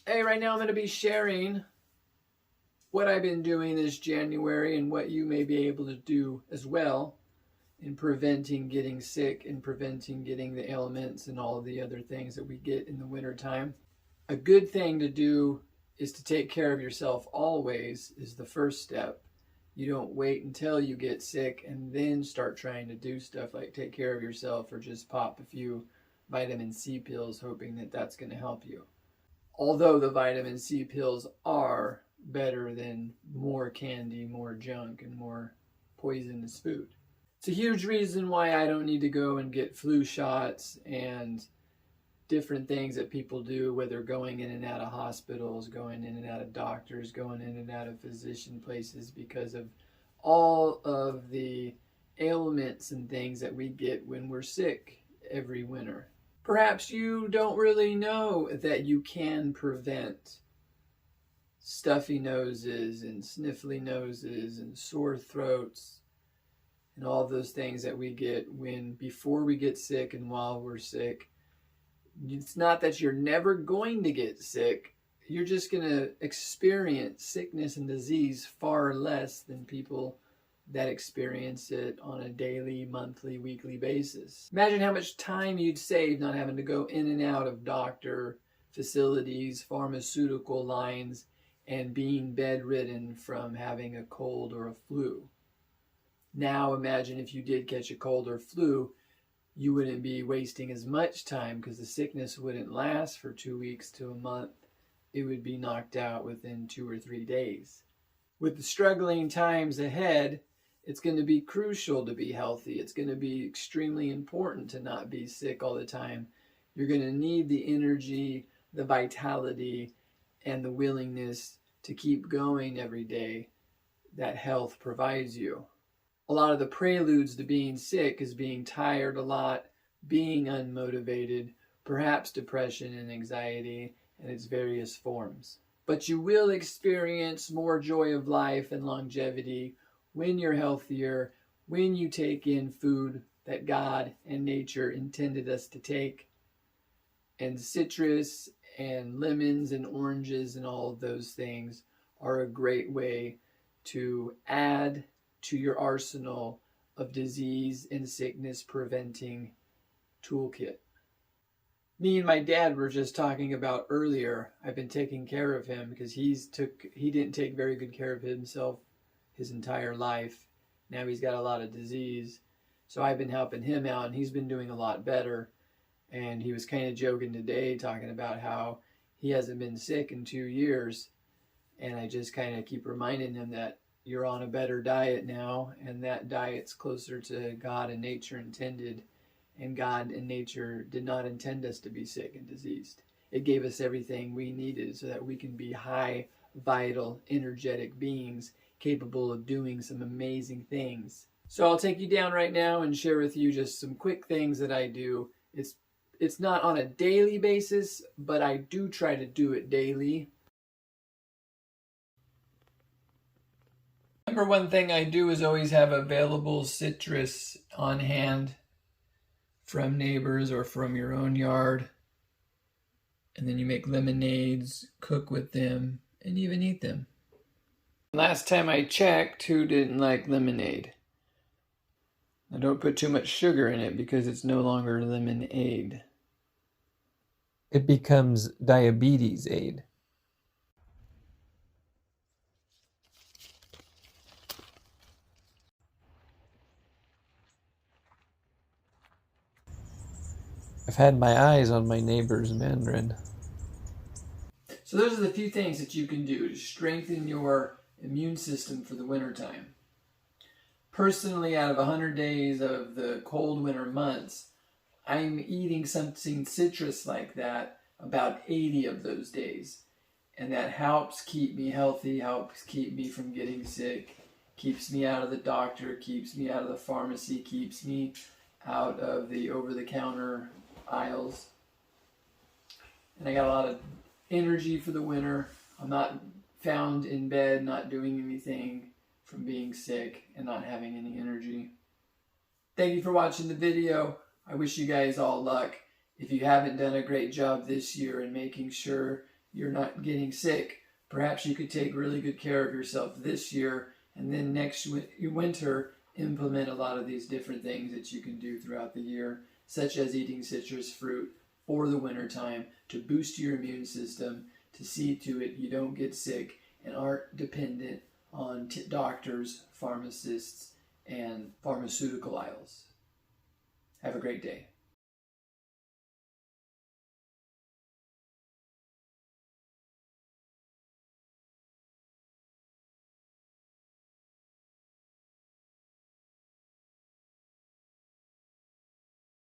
Hey, right now I'm going to be sharing what I've been doing this January and what you may be able to do as well in preventing getting sick and preventing getting the ailments and all of the other things that we get in the wintertime. A good thing to do is to take care of yourself always is the first step. You don't wait until you get sick and then start trying to do stuff like take care of yourself or just pop a few vitamin C pills hoping that that's going to help you. Although the vitamin C pills are better than more candy, more junk, and more poisonous food. It's a huge reason why I don't need to go and get flu shots and different things that people do, whether going in and out of hospitals, going in and out of doctors, going in and out of physician places, because of all of the ailments and things that we get when we're sick every winter. Perhaps you don't really know that you can prevent stuffy noses and sniffly noses and sore throats and all those things that we get before we get sick and while we're sick. It's not that you're never going to get sick. You're just going to experience sickness and disease far less than people that experience it on a daily, monthly, weekly basis. Imagine how much time you'd save not having to go in and out of doctor facilities, pharmaceutical lines, and being bedridden from having a cold or a flu. Now imagine if you did catch a cold or flu, you wouldn't be wasting as much time because the sickness wouldn't last for 2 weeks to a month. It would be knocked out within 2 or 3 days. With the struggling times ahead, it's going to be crucial to be healthy. It's going to be extremely important to not be sick all the time. You're going to need the energy, the vitality, and the willingness to keep going every day that health provides you. A lot of the preludes to being sick is being tired a lot, being unmotivated, perhaps depression and anxiety in its various forms. But you will experience more joy of life and longevity when you're healthier, when you take in food that God and nature intended us to take. And citrus and lemons and oranges and all of those things are a great way to add to your arsenal of disease and sickness preventing toolkit. Me and my dad were just talking about earlier. I've been taking care of him because he didn't take very good care of himself his entire life. Now he's got a lot of disease. So I've been helping him out and he's been doing a lot better. And he was kind of joking today, talking about how he hasn't been sick in 2 years. And I just kind of keep reminding him that you're on a better diet now, and that diet's closer to God and nature intended. And God and nature did not intend us to be sick and diseased. It gave us everything we needed so that we can be high, vital, energetic beings capable of doing some amazing things. So I'll take you down right now and share with you just some quick things that I do. It's not on a daily basis, but I do try to do it daily. Number one thing I do is always have available citrus on hand from neighbors or from your own yard. And then you make lemonades, cook with them, and even eat them. Last time I checked, who didn't like lemonade? I don't put too much sugar in it because it's no longer lemonade. It becomes diabetes aid. I've had my eyes on my neighbor's mandarin. So those are the few things that you can do to strengthen your immune system for the wintertime. Personally, out of 100 days of the cold winter months, I'm eating something citrus like that about 80 of those days. And that helps keep me healthy, helps keep me from getting sick, keeps me out of the doctor, keeps me out of the pharmacy, keeps me out of the over-the-counter aisles. And I got a lot of energy for the winter. I'm not found in bed, not doing anything from being sick and not having any energy. Thank you for watching the video. I wish you guys all luck. If you haven't done a great job this year in making sure you're not getting sick. Perhaps you could take really good care of yourself this year, and then next winter implement a lot of these different things that you can do throughout the year, such as eating citrus fruit for the wintertime to boost your immune system, to see to it you don't get sick and aren't dependent on doctors, pharmacists, and pharmaceutical aisles. Have a great day.